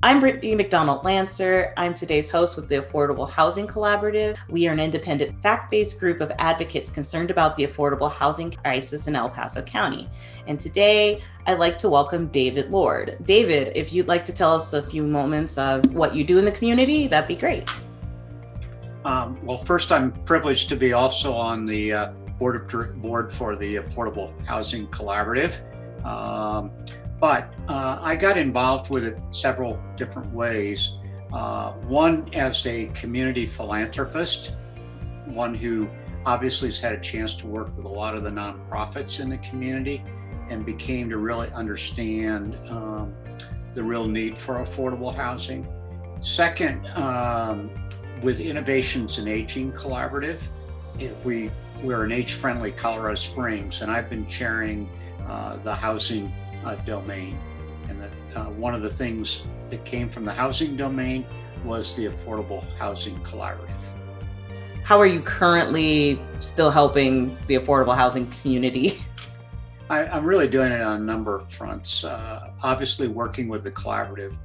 I'm Brittany McDonald Lancer. I'm today's host with the Affordable Housing Collaborative. We are an independent, fact-based group of advocates concerned about the affordable housing crisis in El Paso County. And today, I'd like to welcome David Lord. David, if you'd like to tell us a few moments of what you do in the community, that'd be great. Well, first, I'm privileged to be also on the board for the Affordable Housing Collaborative. But I got involved with it several different ways. One, as a community philanthropist, one who obviously has had a chance to work with a lot of the nonprofits in the community and became to really understand the real need for affordable housing. Second, with Innovations in Aging Collaborative, we're an age-friendly Colorado Springs, and I've been chairing the housing domain. And that one of the things that came from the housing domain was the Affordable Housing Collaborative. How are you currently still helping the affordable housing community? I'm really doing it on a number of fronts. Obviously working with the collaborative,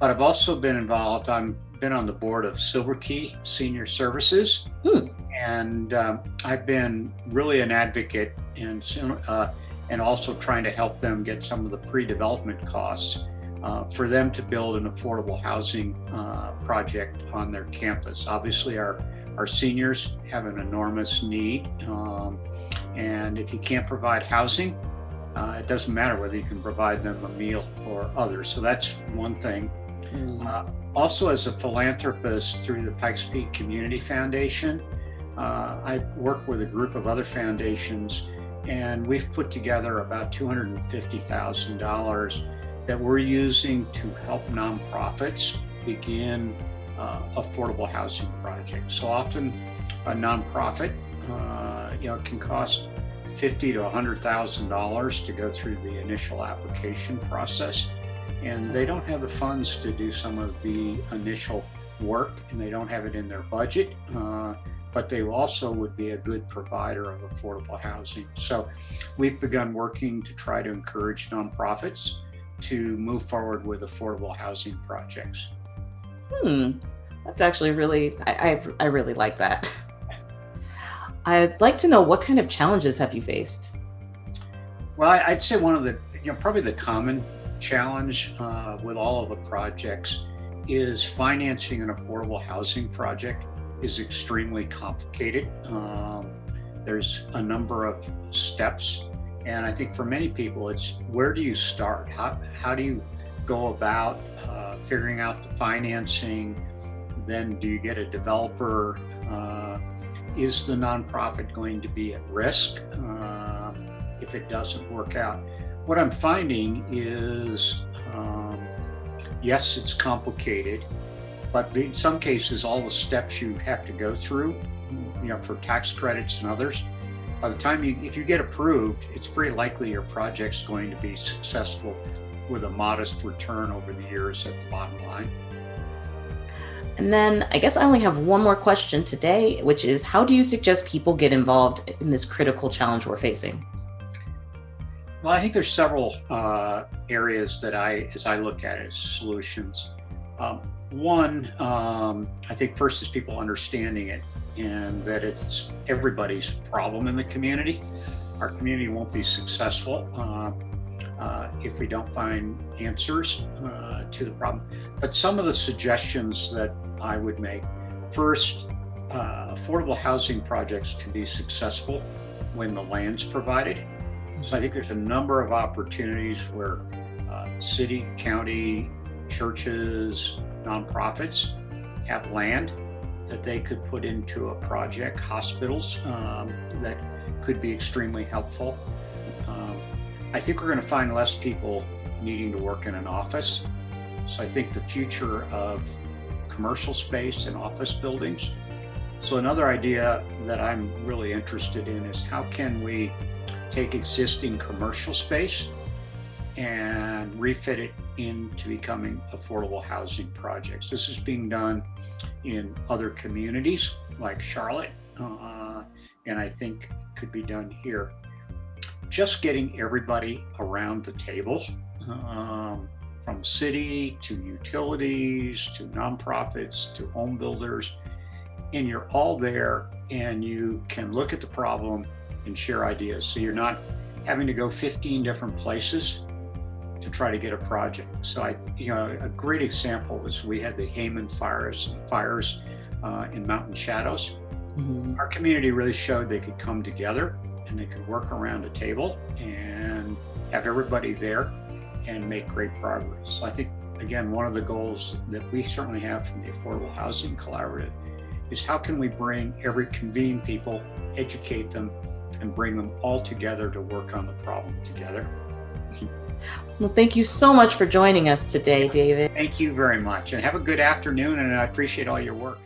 but I've also been involved. I've been on the board of Silver Key Senior Services, and I've been really an advocate and also trying to help them get some of the pre-development costs for them to build an affordable housing project on their campus. Obviously, our seniors have an enormous need, and if you can't provide housing, it doesn't matter whether you can provide them a meal or others. So that's one thing. Also, as a philanthropist through the Pikes Peak Community Foundation, I work with a group of other foundations, and we've put together about $250,000 that we're using to help nonprofits begin affordable housing projects. So often a nonprofit, can cost $50,000 to $100,000 to go through the initial application process, and they don't have the funds to do some of the initial work, and they don't have it in their budget. But they also would be a good provider of affordable housing. So we've begun working to try to encourage nonprofits to move forward with affordable housing projects. That's actually really, I really like that. I'd like to know, what kind of challenges have you faced? Well, I'd say one of the, probably the common challenge with all of the projects is financing an affordable housing project is extremely complicated. There's a number of steps, and I think for many people it's, where do you start? How do you go about figuring out the financing? Then do you get a developer? Is the nonprofit going to be at risk if it doesn't work out? What I'm finding is, yes, it's complicated, but in some cases, all the steps you have to go through, for tax credits and others, by the time if you get approved, it's pretty likely your project's going to be successful with a modest return over the years at the bottom line. And then I guess I only have one more question today, which is, how do you suggest people get involved in this critical challenge we're facing? Well, I think there's several areas that as I look at it, as solutions. One, I think first is people understanding it, and that it's everybody's problem in the community. Our community won't be successful if we don't find answers to the problem. But some of the suggestions that I would make, first, affordable housing projects can be successful when the land's provided. So I think there's a number of opportunities where city, county, churches, nonprofits have land that they could put into a project, hospitals that could be extremely helpful. I think we're going to find less people needing to work in an office. So I think the future of commercial space and office buildings. So another idea that I'm really interested in is, how can we take existing commercial space and refit it into becoming affordable housing projects. This is being done in other communities like Charlotte, and I think could be done here. Just getting everybody around the table from from city to utilities to nonprofits to home builders, and you're all there and you can look at the problem and share ideas. So you're not having to go 15 different places to try to get a project. So a great example was we had the Hayman fires in Mountain Shadows. Mhm. Our community really showed they could come together and they could work around a table and have everybody there and make great progress. So I think, again, one of the goals that we certainly have from the Affordable Housing Collaborative is how can we convene people, educate them, and bring them all together to work on the problem together. Well, thank you so much for joining us today, David. Thank you very much, and have a good afternoon, and I appreciate all your work.